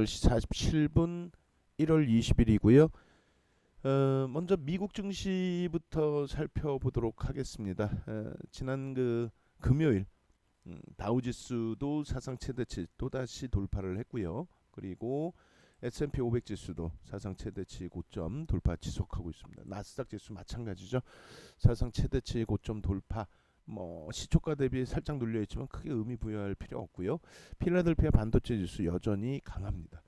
8시 47분 1월 20일이고요. 먼저 미국 증시부터 살펴보도록 하겠습니다. 지난 금요일 다우지수도 사상 최대치 또다시 돌파를 했고요. 그리고 S&P 500 지수도 사상 최대치 고점 돌파 지속하고 있습니다. 나스닥 지수 마찬가지죠. 사상 최대치 고점 돌파. 시초가 대비 살짝 눌려 있지만 크게 의미 부여할 필요 없고요. 필라델피아 반도체 지수 여전히 강합니다.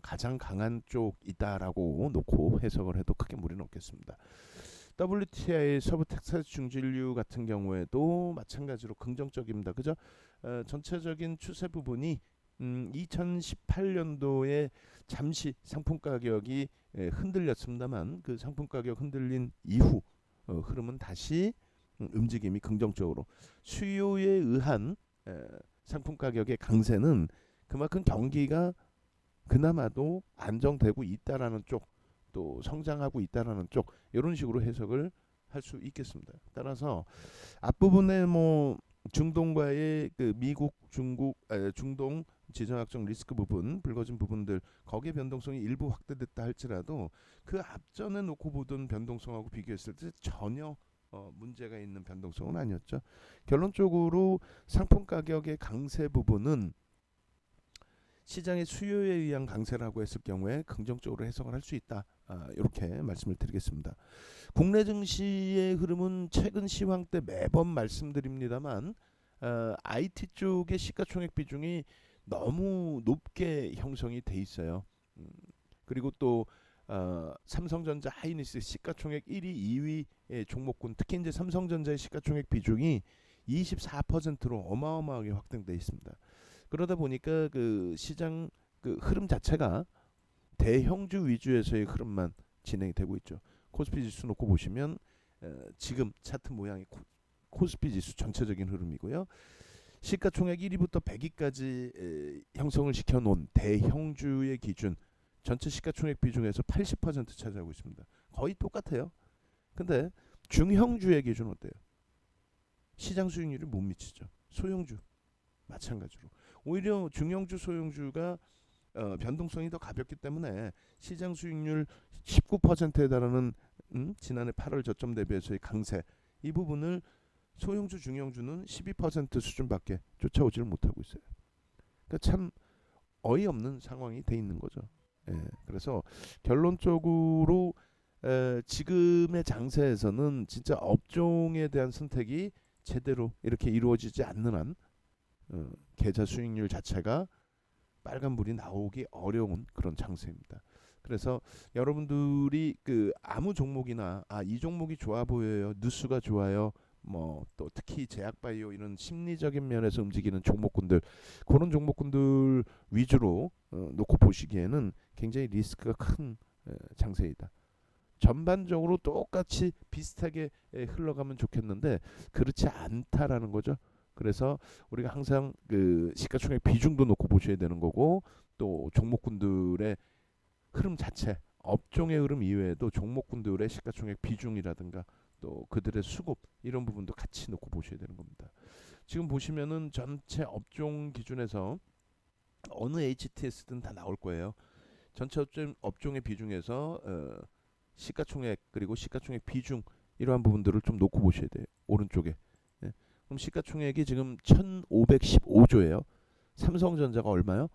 가장 강한 쪽이다라고 놓고 해석을 해도 크게 무리는 없겠습니다. WTI 서부 텍사스 중진류 같은 경우에도 마찬가지로 긍정적입니다. 그죠? 전체적인 추세 부분이 2018년도에 잠시 상품 가격이 흔들렸습니다만 그 상품 가격 흔들린 이후 흐름은 다시 움직임이 긍정적으로 수요에 의한 상품 가격의 강세는 그만큼 경기가 그나마도 안정되고 있다라는 쪽, 또 성장하고 있다라는 쪽, 이런 식으로 해석을 할 수 있겠습니다. 따라서 앞부분에 중동과의 그 미국, 중국, 중동 지정학적 리스크 부분, 불거진 부분들, 거기에 변동성이 일부 확대됐다 할지라도 그 앞전에 놓고 보던 변동성하고 비교했을 때 전혀 문제가 있는 변동성은 아니었죠. 결론적으로 상품 가격의 강세 부분은 시장의 수요에 의한 강세라고 했을 경우에 긍정적으로 해석을 할 수 있다. 이렇게 말씀을 드리겠습니다. 국내 증시의 흐름은 최근 시황 때 매번 말씀드립니다만 IT 쪽의 시가총액 비중이 너무 높게 형성이 돼 있어요. 그리고 또 삼성전자, 하이닉스 시가총액 1위, 2위의 종목군, 특히 이제 삼성전자의 시가총액 비중이 24%로 어마어마하게 확대돼 있습니다. 그러다 보니까 그 시장 그 흐름 자체가 대형주 위주에서의 흐름만 진행이 되고 있죠. 코스피 지수 놓고 보시면 지금 차트 모양이 코스피 지수 전체적인 흐름이고요. 시가총액 1위부터 100위까지 형성을 시켜놓은 대형주의 기준 전체 시가총액 비중에서 80% 차지하고 있습니다. 거의 똑같아요. 근데 중형주의 기준 어때요? 시장 수익률이 못 미치죠. 소형주 마찬가지로. 오히려 중형주, 소형주가 변동성이 더 가볍기 때문에 시장 수익률 19%에 달하는 지난해 8월 저점 대비해서의 강세, 이 부분을 소형주, 중형주는 12% 수준밖에 쫓아오지를 못하고 있어요. 그러니까 참 어이없는 상황이 돼 있는 거죠. 그래서 결론적으로 지금의 장세에서는 진짜 업종에 대한 선택이 제대로 이렇게 이루어지지 않는 한 계좌 수익률 자체가 빨간불이 나오기 어려운 그런 장세입니다. 그래서 여러분들이 그 아무 종목이나 이 종목이 좋아 보여요, 뉴스가 좋아요, 또 특히 제약바이오 이런 심리적인 면에서 움직이는 종목군들, 그런 종목군들 위주로 놓고 보시기에는 굉장히 리스크가 큰 장세이다. 전반적으로 똑같이 비슷하게 흘러가면 좋겠는데 그렇지 않다라는 거죠. 그래서 우리가 항상 그 시가총액 비중도 놓고 보셔야 되는 거고, 또 종목군들의 흐름 자체, 업종의 흐름 이외에도 종목군들의 시가총액 비중이라든가 또 그들의 수급, 이런 부분도 같이 놓고 보셔야 되는 겁니다. 지금 보시면은 전체 업종 기준에서 어느 HTS든 다 나올 거예요. 전체 업종의 비중에서 시가총액 그리고 시가총액 비중, 이러한 부분들을 좀 놓고 보셔야 돼요. 오른쪽에. 그럼 시가총액이 지금 1515조예요. 삼성전자가 얼마요?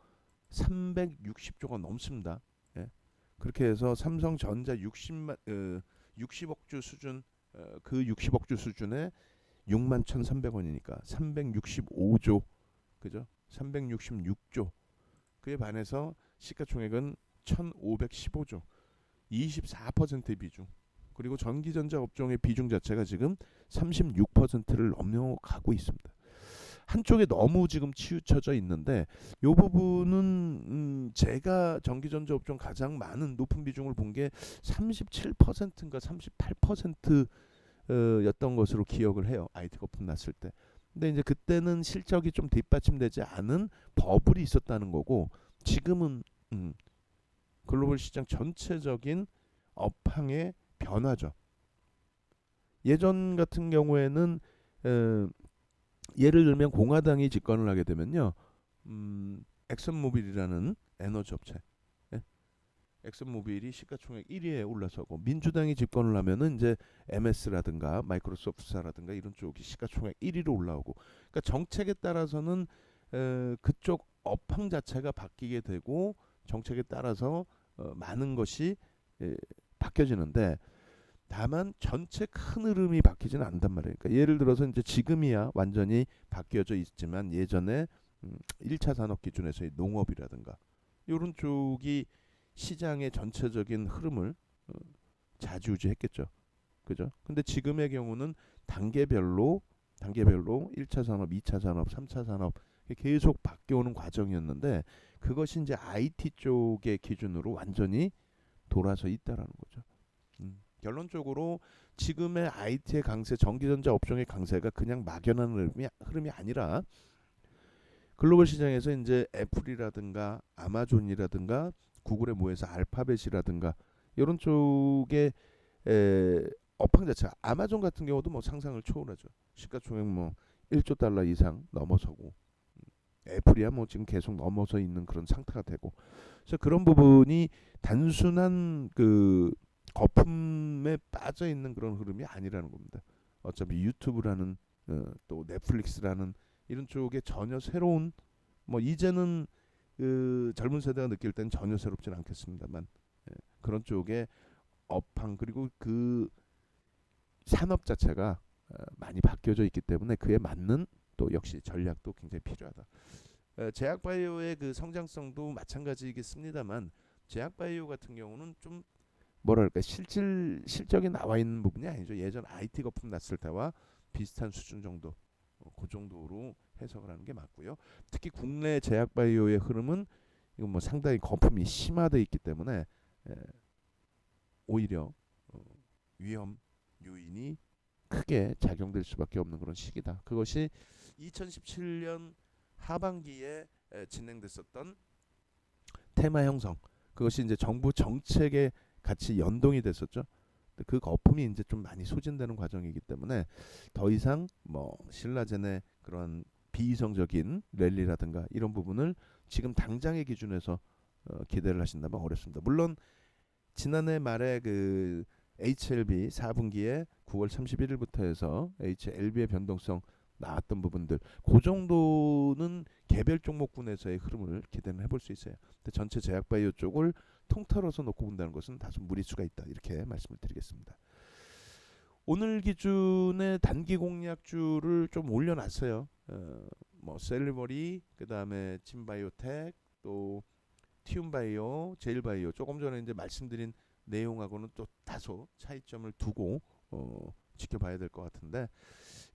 360조가 넘습니다. 그렇게 해서 삼성전자 60억 주 수준, 그 60억 주 수준에 61,300원이니까 365조, 그죠? 366조. 그에 반해서 시가총액은 1,515조, 24%의 비중. 그리고 전기전자 업종의 비중 자체가 지금 36%를 넘어가고 있습니다. 한쪽에 너무 지금 치우쳐져 있는데, 이 부분은 제가 전기전자 업종 가장 많은 높은 비중을 본 게 37%인가 38% 였던 것으로 기억을 해요. IT 거품 났을 때. 근데 이제 그때는 실적이 좀 뒷받침되지 않은 버블이 있었다는 거고, 지금은 글로벌 시장 전체적인 업황의 변화죠. 예전 같은 경우에는 예를 들면 공화당이 집권을 하게 되면요, 엑슨모빌이라는 에너지 업체. 예? 엑슨모빌이 시가총액 1위에 올라서고 민주당이 집권을 하면은 이제 MS라든가 마이크로소프트사라든가 이런 쪽이 시가총액 1위로 올라오고 그러니까 정책에 따라서는 그쪽 업황 자체가 바뀌게 되고 정책에 따라서 많은 것이 바뀌어지는데 다만 전체 큰 흐름이 바뀌지는 않단 말이에요. 그러니까 예를 들어서 이제 지금이야 완전히 바뀌어져 있지만 예전에 1차 산업 기준에서의 농업이라든가 이런 쪽이 시장의 전체적인 흐름을 어, 좌지우지했겠죠. 그죠? 근데 지금의 경우는 단계별로 1차 산업, 2차 산업, 3차 산업 계속 바뀌어오는 과정이었는데 그것이 이제 IT 쪽의 기준으로 완전히 돌아서 있다라는 거죠. 결론적으로 지금의 IT의 강세, 전기전자 업종의 강세가 그냥 막연한 흐름이 아니라 글로벌 시장에서 이제 애플이라든가 아마존이라든가 구글에 모여서 알파벳이라든가 이런 쪽의 업황 자체가 아마존 같은 경우도 뭐 상상을 초월하죠. 시가총액 뭐 1조 달러 이상 넘어서고 애플이야 뭐 지금 계속 넘어서 있는 그런 상태가 되고 그래서 그런 부분이 단순한 그 거품에 빠져 있는 그런 흐름이 아니라는 겁니다. 어차피 유튜브라는 또 넷플릭스라는 이런 쪽에 전혀 새로운 뭐 이제는 그 젊은 세대가 느낄 때는 전혀 새롭지는 않겠습니다만 그런 쪽에 업황 그리고 그 산업 자체가 많이 바뀌어져 있기 때문에 그에 맞는 또 역시 전략도 굉장히 필요하다. 제약바이오의 그 성장성도 마찬가지겠습니다만 제약바이오 같은 경우는 좀 뭐랄까 실적이 나와 있는 부분이 아니죠. 예전 IT 거품 났을 때와 비슷한 수준 정도 그 정도로 해석을 하는 게 맞고요. 특히 국내 제약바이오의 흐름은 이건 뭐 상당히 거품이 심화돼 있기 때문에 오히려 위험 요인이 크게 작용될 수밖에 없는 그런 시기다. 그것이 2017년 하반기에 진행됐었던 테마 형성 그것이 이제 정부 정책에 같이 연동이 됐었죠. 그 거품이 이제 좀 많이 소진되는 과정이기 때문에 더 이상 뭐 신라젠의 그런 비이성적인 랠리라든가 이런 부분을 지금 당장의 기준에서 기대를 하신다면 어렵습니다. 물론 지난해 말에 그 HLB 4분기에 9월 31일부터 해서 HLB의 변동성 나왔던 부분들 그 정도는 개별 종목군에서의 흐름을 기대는 해볼 수 있어요. 근데 전체 제약바이오 쪽을 통틀어서 놓고 본다는 것은 다소 무리수가 있다 이렇게 말씀을 드리겠습니다. 오늘 기준의 단기 공략주를 좀 올려놨어요. 뭐 셀리버리 그다음에 진바이오텍 또 티움바이오, 제일바이오 조금 전에 이제 말씀드린 내용하고는 또 다소 차이점을 두고 지켜봐야 될 것 같은데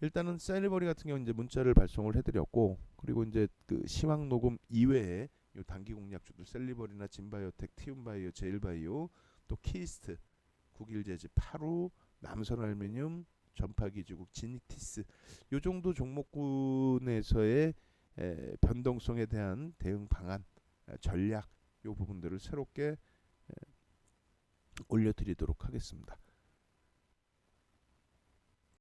일단은 셀리버리 같은 경우 이제 문자를 발송을 해드렸고 그리고 이제 그 시황 녹음 이외에 요 단기 공략주들 셀리버리나 진바이오텍, 티움바이오, 제일바이오 또 키스트, 국일재지, 파루, 남선알루미늄, 전파기지국, 지닉티스 요 정도 종목군에서의 변동성에 대한 대응 방안, 전략 요 부분들을 새롭게 올려드리도록 하겠습니다.